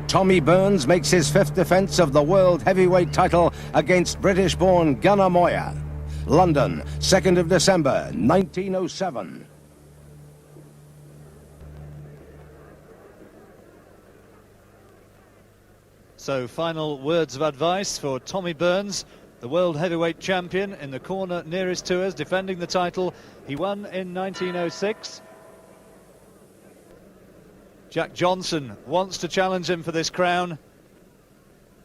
Tommy Burns makes his 5th defence of the world heavyweight title against British-born Gunner Moir. London, 2nd of December, 1907. So, final words of advice for Tommy Burns, the world heavyweight champion, in the corner nearest to us, defending the title he won in 1906. Jack Johnson wants to challenge him for this crown.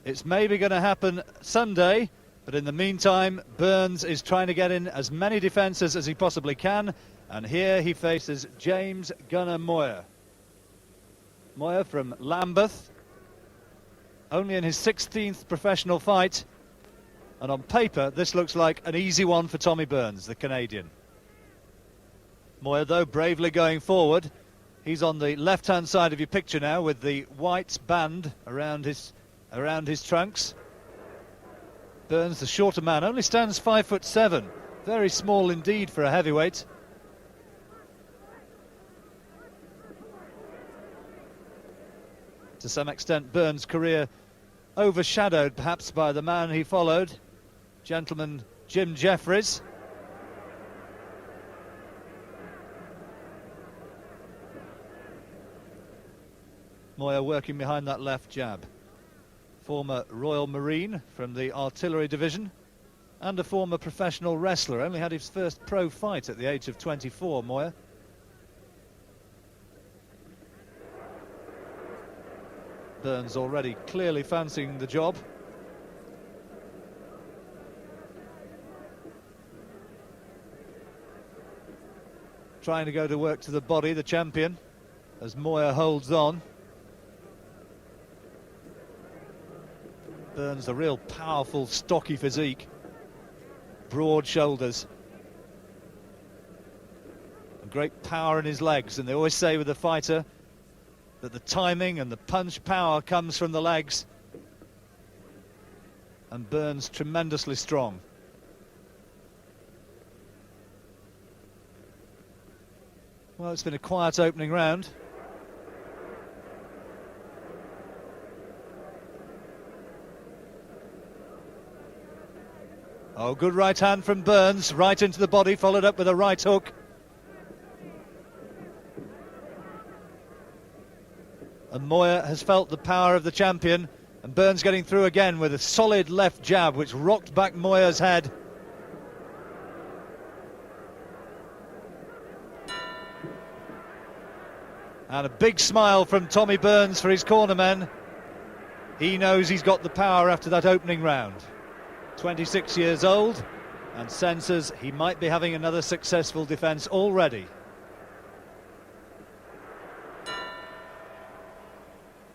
It's maybe going to happen Sunday, but in the meantime, Burns is trying to get in as many defences as he possibly can, and here he faces James Gunner Moir. Moir from Lambeth, only in his 16th professional fight, and on paper this looks like an easy one for Tommy Burns, the Canadian. Moir, though, bravely going forward. He's on the left-hand side of your picture now with the white band around his trunks. Burns, the shorter man, only stands 5'7", very small indeed for a heavyweight. To some extent, Burns' career overshadowed perhaps by the man he followed, gentleman Jim Jeffries. Moir working behind that left jab. Former Royal Marine from the Artillery Division and a former professional wrestler. Only had his first pro fight at the age of 24, Moir. Burns already clearly fancying the job. Trying to go to work to the body, the champion, as Moir holds on. Burns, a real powerful, stocky physique, broad shoulders, and great power in his legs. And they always say with a fighter that the timing and the punch power comes from the legs. And Burns tremendously strong. Well, it's been a quiet opening round. Oh, good right hand from Burns, right into the body, followed up with a right hook. And Moir has felt the power of the champion, and Burns getting through again with a solid left jab which rocked back Moir's head. And a big smile from Tommy Burns for his cornermen. He knows he's got the power after that opening round. 26 years old, and senses he might be having another successful defence already.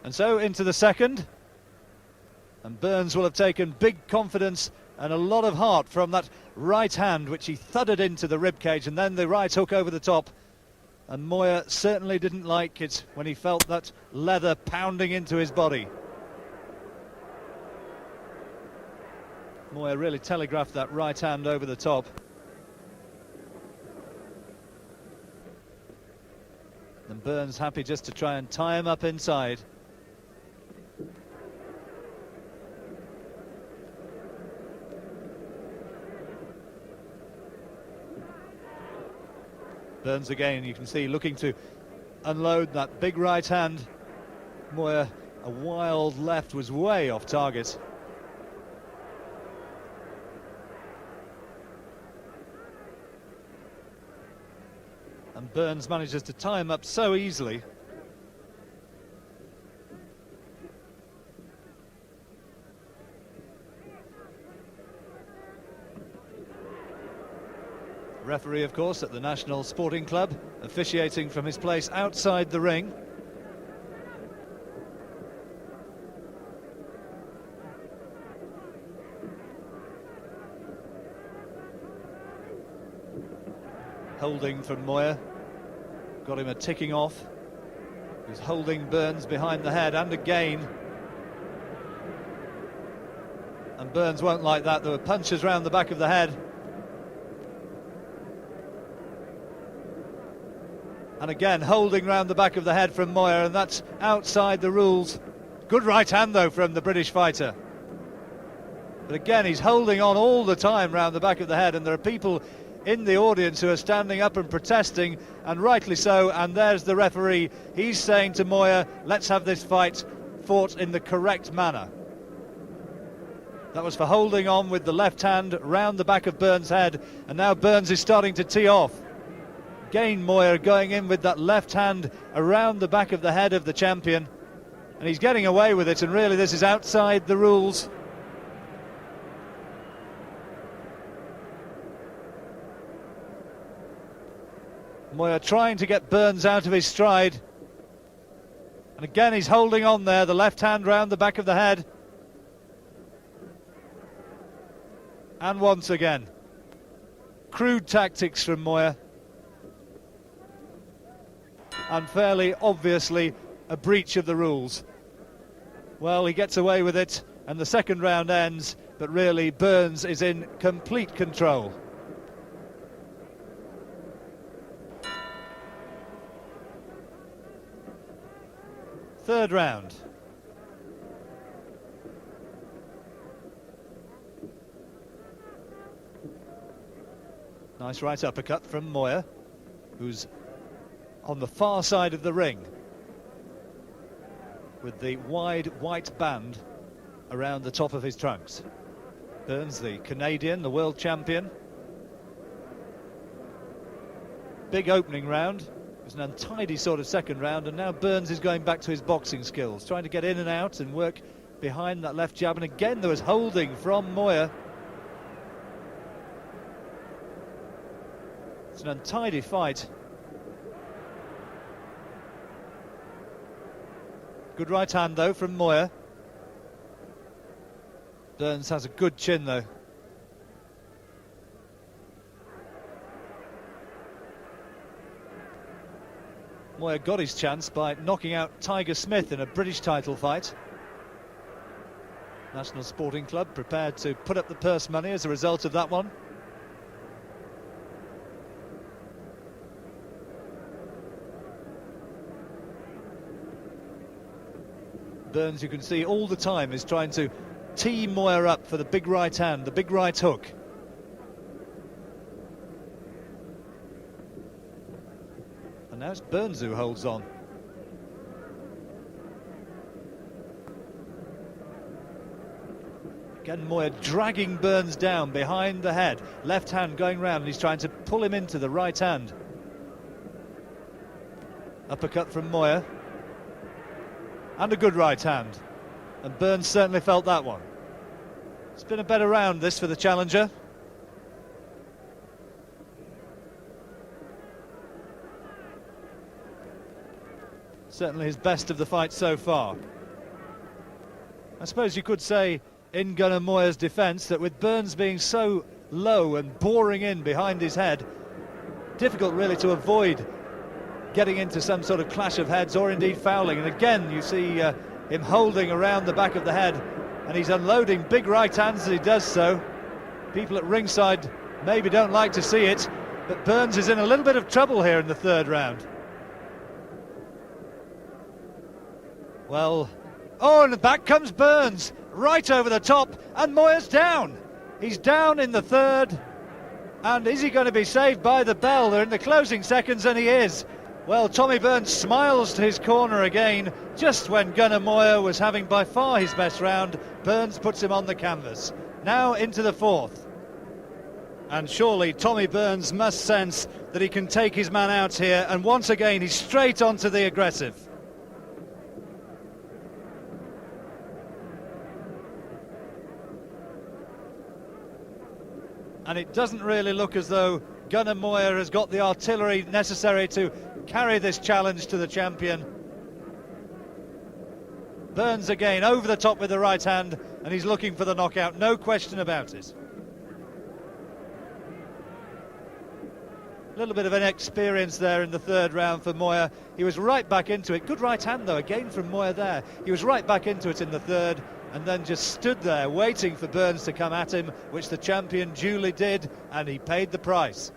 And so into the second, and Burns will have taken big confidence and a lot of heart from that right hand which he thudded into the ribcage, and then the right hook over the top. And Moir certainly didn't like it when he felt that leather pounding into his body. Moir really telegraphed that right hand over the top. And Burns happy just to try and tie him up inside. Burns again, you can see, looking to unload that big right hand. Moir, a wild left, was way off target. And Burns manages to tie him up so easily. Referee, of course, at the National Sporting Club, officiating from his place outside the ring. Holding from Moir, got him a ticking off. He's holding Burns behind the head, and again. And Burns won't like that. There were punches round the back of the head. And again, holding round the back of the head from Moir, and that's outside the rules. Good right hand though from the British fighter. But again, he's holding on all the time round the back of the head, and there are people in the audience who are standing up and protesting, and rightly so. And there's the referee. He's saying to Moir, let's have this fight fought in the correct manner. That was for holding on with the left hand round the back of Burns' head, and now Burns is starting to tee off. Again, Moir going in with that left hand around the back of the head of the champion, and he's getting away with it, and really this is outside the rules. Moir trying to get Burns out of his stride, and again he's holding on there, the left hand round the back of the head. And once again, crude tactics from Moir, and fairly obviously a breach of the rules. Well, he gets away with it, and the second round ends, but really Burns is in complete control. Third round. Nice right uppercut from Moir, who's on the far side of the ring with the wide white band around the top of his trunks. Burns, the Canadian, the world champion. Big opening round. It was an untidy sort of second round, and now Burns is going back to his boxing skills, trying to get in and out and work behind that left jab. And again there was holding from Moir. It's an untidy fight. Good right hand though from Moir. Burns has a good chin though. Moir got his chance by knocking out Tiger Smith in a British title fight. National Sporting Club prepared to put up the purse money as a result of that one. Burns, you can see all the time, is trying to tee Moir up for the big right hand, the big right hook. And now it's Burns who holds on. Again, Moir dragging Burns down behind the head. Left hand going round, and he's trying to pull him into the right hand. Uppercut from Moir. And a good right hand. And Burns certainly felt that one. It's been a better round, this, for the challenger. Certainly his best of the fight so far. I suppose you could say, in Gunner Moir's defence, that with Burns being so low and boring in behind his head, difficult really to avoid getting into some sort of clash of heads or indeed fouling. And again you see him holding around the back of the head, and he's unloading big right hands as he does so. People at ringside maybe don't like to see it, but Burns is in a little bit of trouble here in the third round. Well, oh, and back comes Burns, right over the top, and Moir's down. He's down in the third, and is he going to be saved by the bell? They're in the closing seconds, and he is. Well, Tommy Burns smiles to his corner again. Just when Gunner Moir was having by far his best round, Burns puts him on the canvas. Now into the fourth. And surely Tommy Burns must sense that he can take his man out here, and once again he's straight onto the aggressive. And it doesn't really look as though Gunner Moir has got the artillery necessary to carry this challenge to the champion. Burns again over the top with the right hand, and he's looking for the knockout, no question about it. A little bit of inexperience there in the third round for Moir. He was right back into it. Good right hand though, again from Moir there. He was right back into it in the third, and then just stood there waiting for Burns to come at him, which the champion duly did, and he paid the price.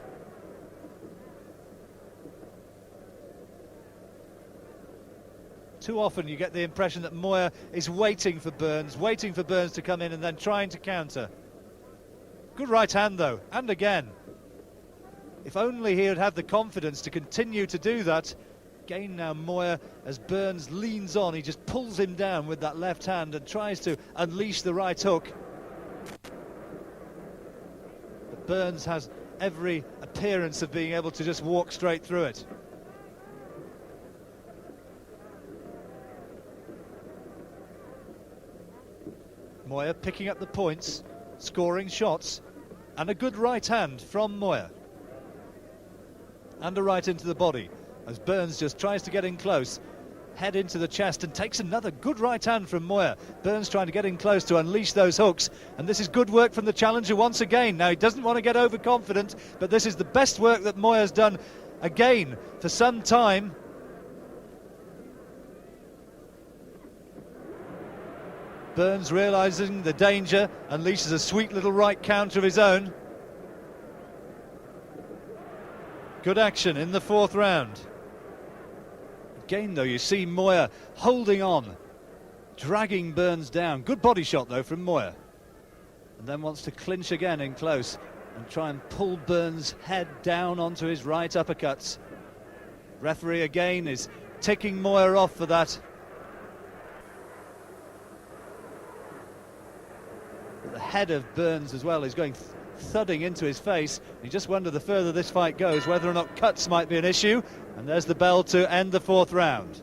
Too often you get the impression that Moir is waiting for Burns to come in and then trying to counter. Good right hand though, and again. If only he would have the confidence to continue to do that. Again now Moir, as Burns leans on, he just pulls him down with that left hand and tries to unleash the right hook. But Burns has every appearance of being able to just walk straight through it. Moir picking up the points, scoring shots, and a good right hand from Moir. And a right into the body, as Burns just tries to get in close. Head into the chest and takes another good right hand from Moir. Burns trying to get in close to unleash those hooks, and this is good work from the challenger once again. Now he doesn't want to get overconfident, but this is the best work that Moir's done again for some time. Burns realising the danger, unleashes a sweet little right counter of his own. Good action in the fourth round. Again though, you see Moir holding on, dragging Burns down. Good body shot though from Moir. And then wants to clinch again in close and try and pull Burns' head down onto his right uppercuts. Referee again is ticking Moir off for that. The head of Burns as well is going thudding into his face. You just wonder the further this fight goes whether or not cuts might be an issue. And there's the bell to end the fourth round.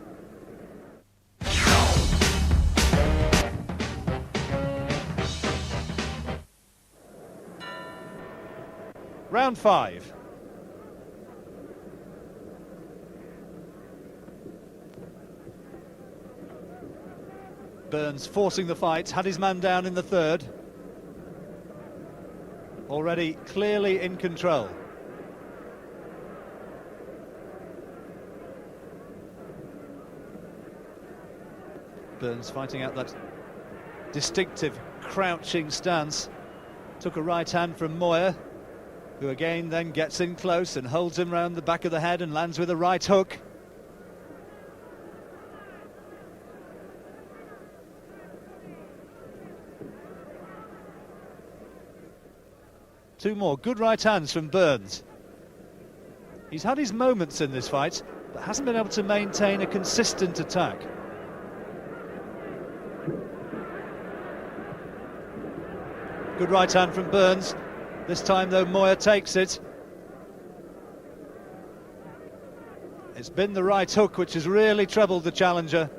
Round 5. Burns forcing the fight, had his man down in the third. Already clearly in control. Burns fighting out that distinctive crouching stance. Took a right hand from Moir, who again then gets in close and holds him round the back of the head and lands with a right hook. Two more good right hands from Burns. He's had his moments in this fight, but hasn't been able to maintain a consistent attack. Good right hand from Burns. This time though Moir takes it. It's been the right hook which has really troubled the challenger.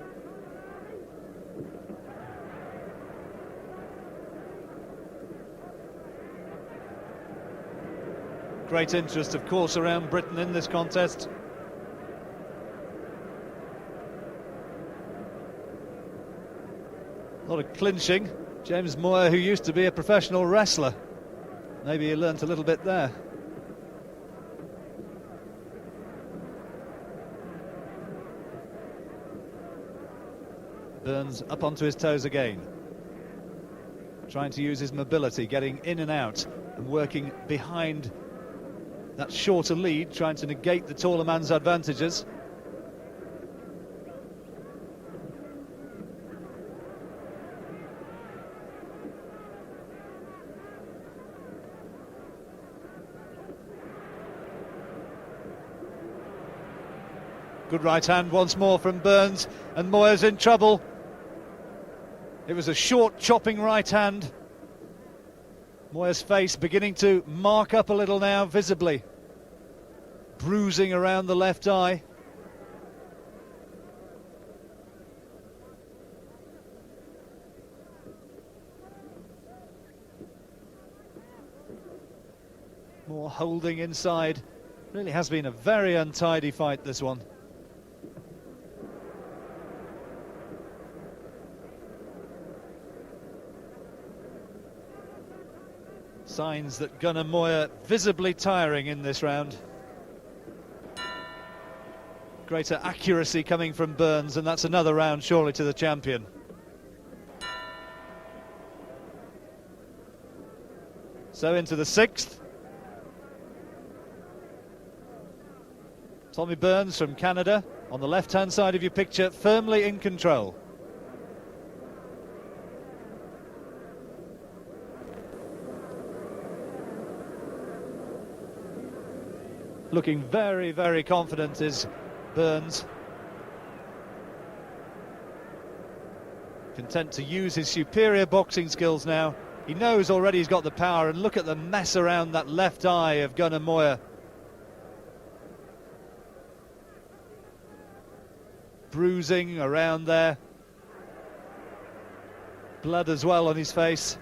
Great interest, of course, around Britain in this contest. A lot of clinching. James Moir, who used to be a professional wrestler. Maybe he learnt a little bit there. Burns up onto his toes again. Trying to use his mobility, getting in and out and working behind that shorter lead, trying to negate the taller man's advantages. Good right hand once more from Burns, and Moir's in trouble. It was a short chopping right hand. Moir's face beginning to mark up a little now, visibly. Bruising around the left eye. More holding inside. Really has been a very untidy fight, this one. Signs that Gunner Moir visibly tiring in this round. Greater accuracy coming from Burns, and that's another round surely to the champion. So into the sixth. Tommy Burns from Canada on the left-hand side of your picture, firmly in control. Looking very, very confident is Burns. Content to use his superior boxing skills now. He knows already he's got the power, and look at the mess around that left eye of Gunner Moir. Bruising around there. Blood as well on his face.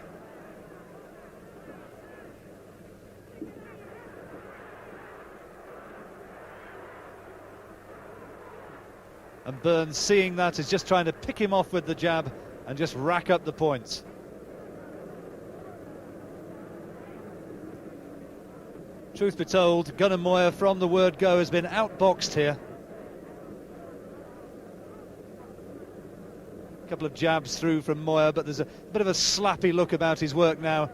And Burns, seeing that, is just trying to pick him off with the jab and just rack up the points. Truth be told, Gunner Moir from the word go has been outboxed here. A couple of jabs through from Moir, but there's a bit of a slappy look about his work now.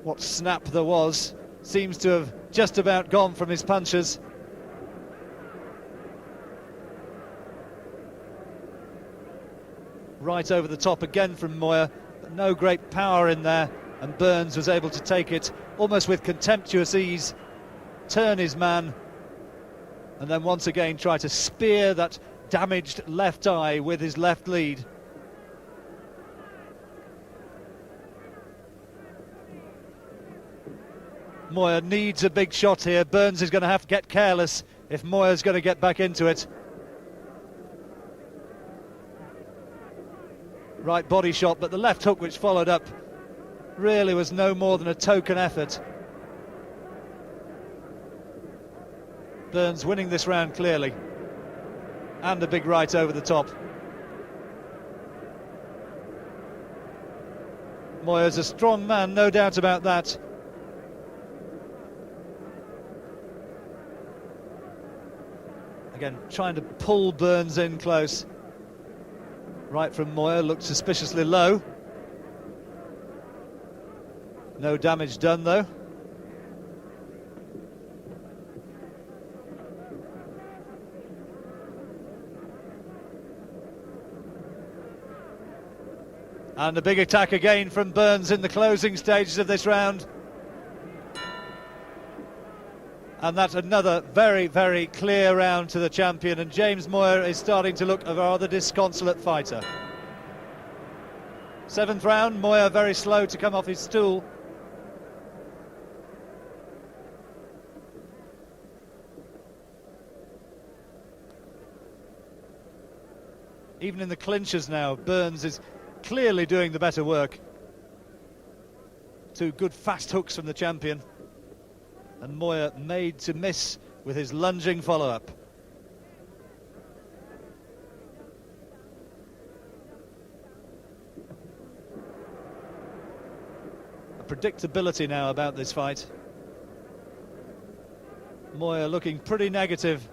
What snap there was seems to have just about gone from his punches. Right over the top again from Moir, but no great power in there, and Burns was able to take it almost with contemptuous ease, turn his man, and then once again try to spear that damaged left eye with his left lead. Moir needs a big shot here. Burns is going to have to get careless if Moir's going to get back into it. Right body shot, but the left hook which followed up really was no more than a token effort. Burns winning this round clearly, and a big right over the top. Moir's a strong man, no doubt about that. Again, trying to pull Burns in close. Right from Moir, looked suspiciously low. No damage done though. And a big attack again from Burns in the closing stages of this round. And that's another very, very clear round to the champion, and James Moir is starting to look a rather disconsolate fighter. 7th round, Moir very slow to come off his stool. Even in the clinches now, Burns is clearly doing the better work. 2 good fast hooks from the champion. And Moir made to miss with his lunging follow-up. A predictability now about this fight. Moir looking pretty negative.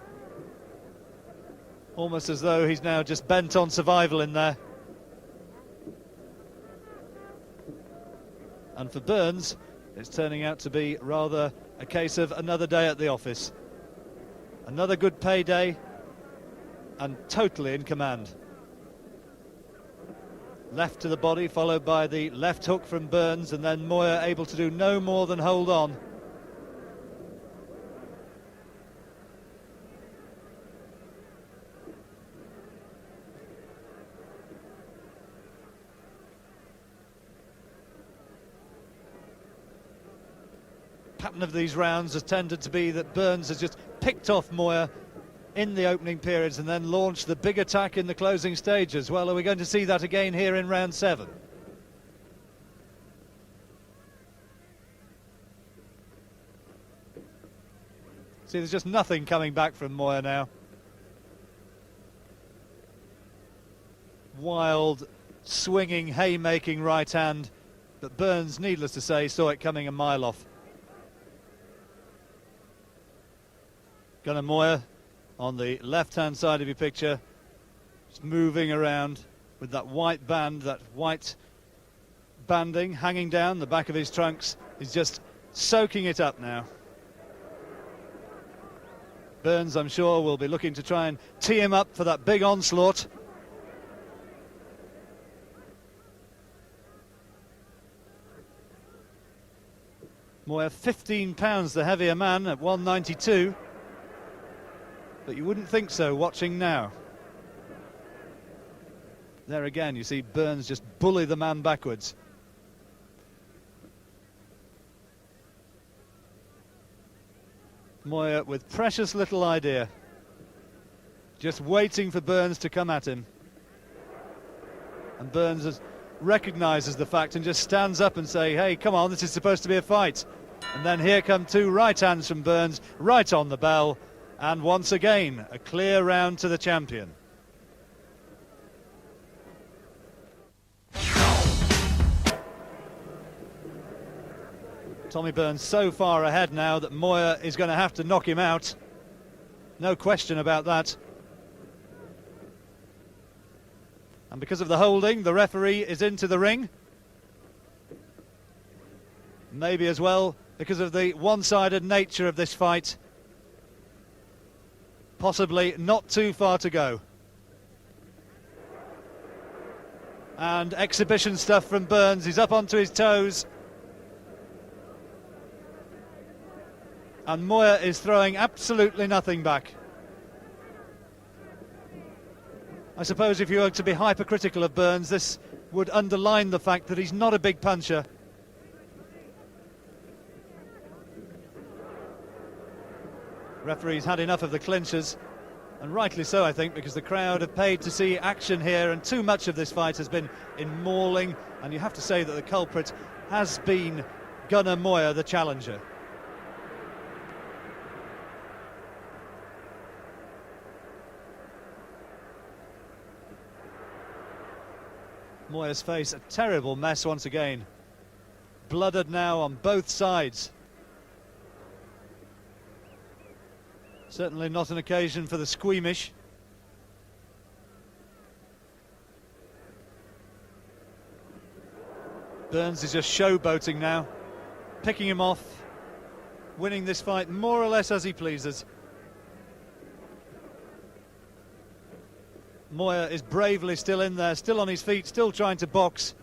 Almost as though he's now just bent on survival in there. And for Burns, it's turning out to be rather a case of another day at the office. Another good payday, and totally in command. Left to the body, followed by the left hook from Burns, and then Moir able to do no more than hold on. Pattern of these rounds has tended to be that Burns has just picked off Moir in the opening periods and then launched the big attack in the closing stages. Well, are we going to see that again here in round 7? See, there's just nothing coming back from Moir now. Wild, swinging, haymaking right hand, but Burns, needless to say, saw it coming a mile off. Gunner Moir on the left-hand side of your picture, just moving around with that white band, that white banding hanging down the back of his trunks. He's just soaking it up now. Burns, I'm sure, will be looking to try and tee him up for that big onslaught. Moir, 15 pounds the heavier man at 192. But you wouldn't think so watching now. There again, you see Burns just bully the man backwards. Moir with precious little idea. Just waiting for Burns to come at him. And Burns recognises the fact and just stands up and say, hey, come on, this is supposed to be a fight. And then here come two right hands from Burns, right on the bell. And once again, a clear round to the champion. Tommy Burns so far ahead now that Moir is going to have to knock him out. No question about that. And because of the holding, the referee is into the ring. Maybe as well because of the one-sided nature of this fight. Possibly not too far to go. And exhibition stuff from Burns. He's up onto his toes. And Moir is throwing absolutely nothing back. I suppose if you were to be hypercritical of Burns, this would underline the fact that he's not a big puncher. Referee's had enough of the clinches, and rightly so, I think, because the crowd have paid to see action here, and too much of this fight has been in mauling, and you have to say that the culprit has been Gunner Moir, the challenger. Moir's face a terrible mess once again. Blooded now on both sides. Certainly not an occasion for the squeamish. Burns is just showboating now, picking him off, winning this fight more or less as he pleases. Moir is bravely still in there, still on his feet, still trying to box.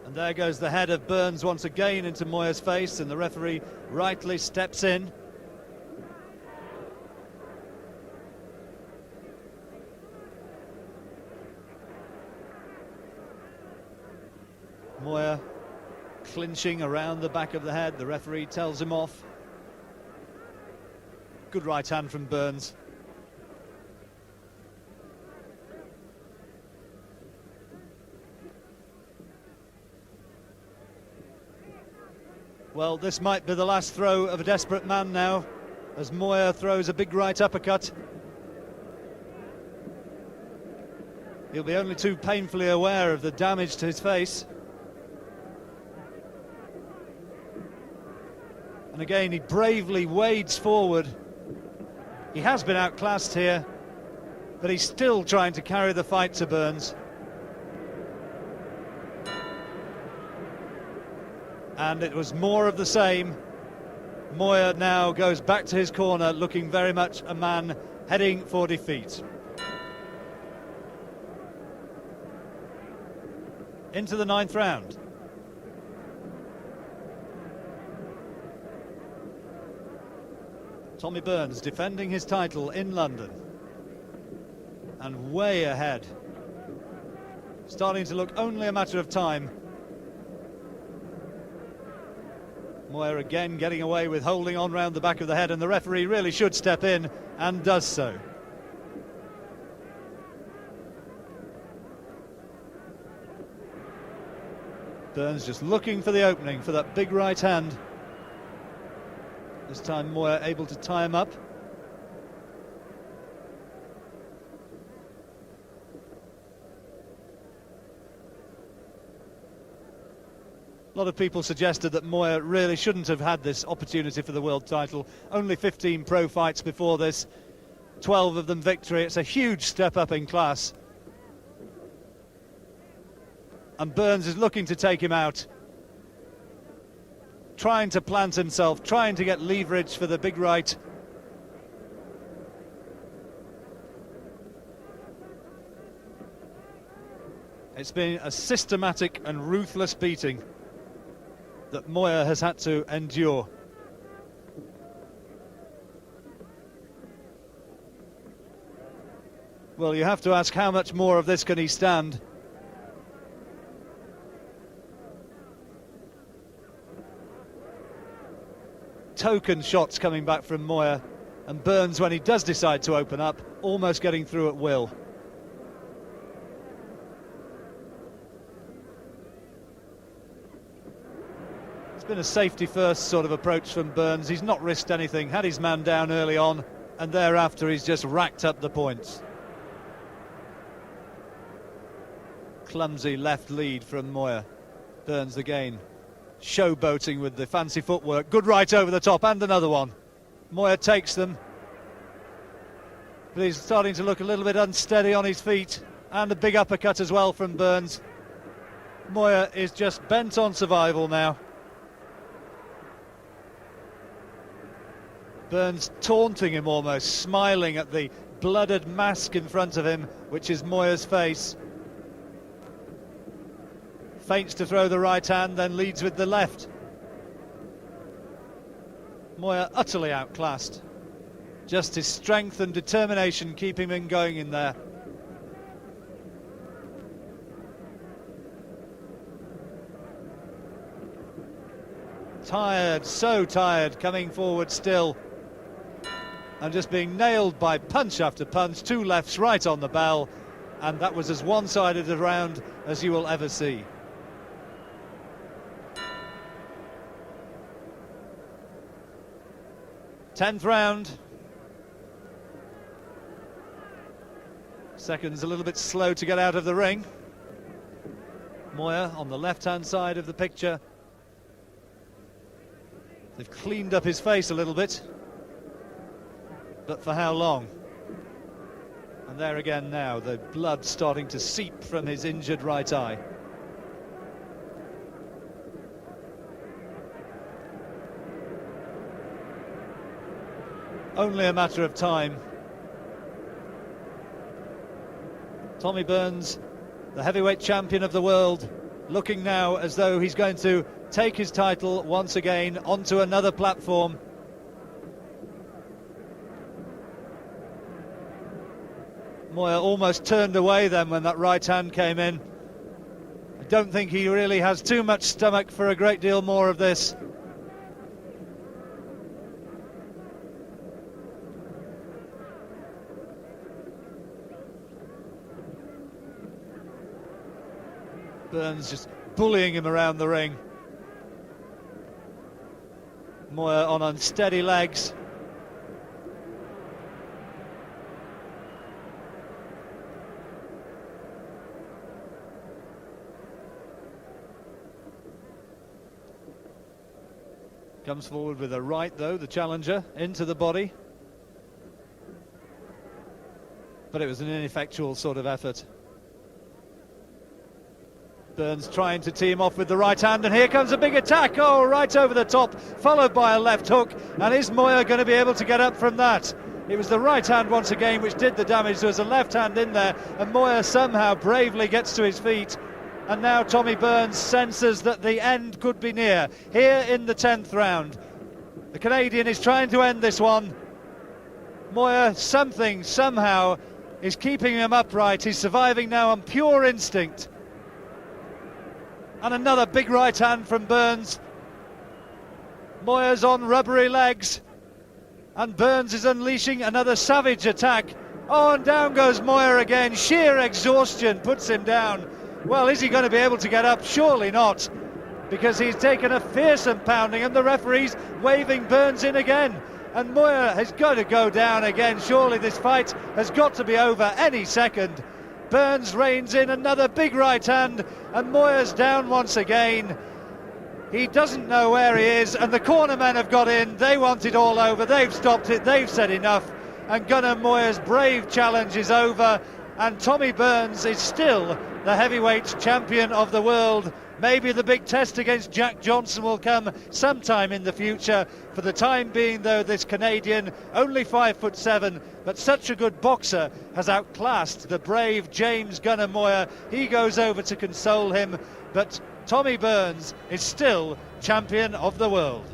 And there goes the head of Burns once again into Moir's face, and the referee rightly steps in. Moir clinching around the back of the head. The referee tells him off. Good right hand from Burns. Well, this might be the last throw of a desperate man now, as Moir throws a big right uppercut. He'll be only too painfully aware of the damage to his face. And again, he bravely wades forward. He has been outclassed here, but he's still trying to carry the fight to Burns. And it was more of the same. Moir now goes back to his corner, looking very much a man heading for defeat. Into the 9th round. Tommy Burns defending his title in London. And way ahead. Starting to look only a matter of time. Moir again getting away with holding on round the back of the head, and the referee really should step in, and does so. Burns just looking for the opening for that big right hand. This time Moir able to tie him up. A lot of people suggested that Moir really shouldn't have had this opportunity for the world title. Only 15 pro fights before this, 12 of them victory. It's a huge step up in class. And Burns is looking to take him out. trying to plant himself, trying to get leverage for the big right. It's been a systematic and ruthless beating that Moir has had to endure. Well, you have to ask, how much more of this can he stand? Token shots coming back from Moir, and Burns, when he does decide to open up, almost getting through at will. It's been a safety first sort of approach from Burns. He's not risked anything, had his man down early on, and thereafter he's just racked up the points. Clumsy left lead from Moir. Burns again showboating with the fancy footwork. Good right over the top, and another one. Moir takes them, but he's starting to look a little bit unsteady on his feet, and a big uppercut as well from Burns. Moir is just bent on survival now. Burns taunting him almost, smiling at the blooded mask in front of him, which is Moir's face. Feints to throw the right hand, then leads with the left. Moir utterly outclassed. Just his strength and determination keeping him going in there. Tired, so tired, coming forward still. And just being nailed by punch after punch, two lefts right on the bell. And that was as one-sided a round as you will ever see. Tenth round. Seconds a little bit slow to get out of the ring. Moir on the left-hand side of the picture. They've cleaned up his face a little bit. But for how long? And there again now, the blood starting to seep from his injured right eye. Only a matter of time. Tommy Burns, the heavyweight champion of the world, looking now as though he's going to take his title once again onto another platform. Moir almost turned away then when that right hand came in. I don't think he really has too much stomach for a great deal more of this. Burns just bullying him around the ring. Moir on unsteady legs. Comes forward with a right, though, the challenger, into the body. But it was an ineffectual sort of effort. Burns trying to tee him off with the right hand, and here comes a big attack. Oh, right over the top, followed by a left hook. And is Moir going to be able to get up from that? It was the right hand once again which did the damage. There was a left hand in there, and Moir somehow bravely gets to his feet. And now Tommy Burns senses that the end could be near. Here in the 10th round, the Canadian is trying to end this one. Moir, somehow, is keeping him upright. He's surviving now on pure instinct. And another big right hand from Burns. Moir's on rubbery legs, and Burns is unleashing another savage attack. Oh, and down goes Moir again. Sheer exhaustion puts him down. Well, is he going to be able to get up? Surely not, because he's taken a fearsome pounding, and the referee's waving Burns in again. And Moir has got to go down again. Surely this fight has got to be over any second. Burns reins in another big right hand, and Moir's down once again. He doesn't know where he is, and the corner men have got in. They want it all over. They've stopped it. They've said enough. And Gunner Moir's brave challenge is over, and Tommy Burns is still the heavyweight champion of the world. Maybe the big test against Jack Johnson will come sometime in the future. For the time being, though, this Canadian, only 5'7", but such a good boxer, has outclassed the brave James Gunner Moir. He goes over to console him, but Tommy Burns is still champion of the world.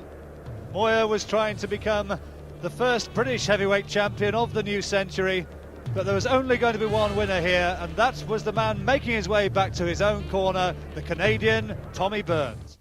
Moir was trying to become the first British heavyweight champion of the new century, but there was only going to be one winner here, and that was the man making his way back to his own corner, the Canadian Tommy Burns.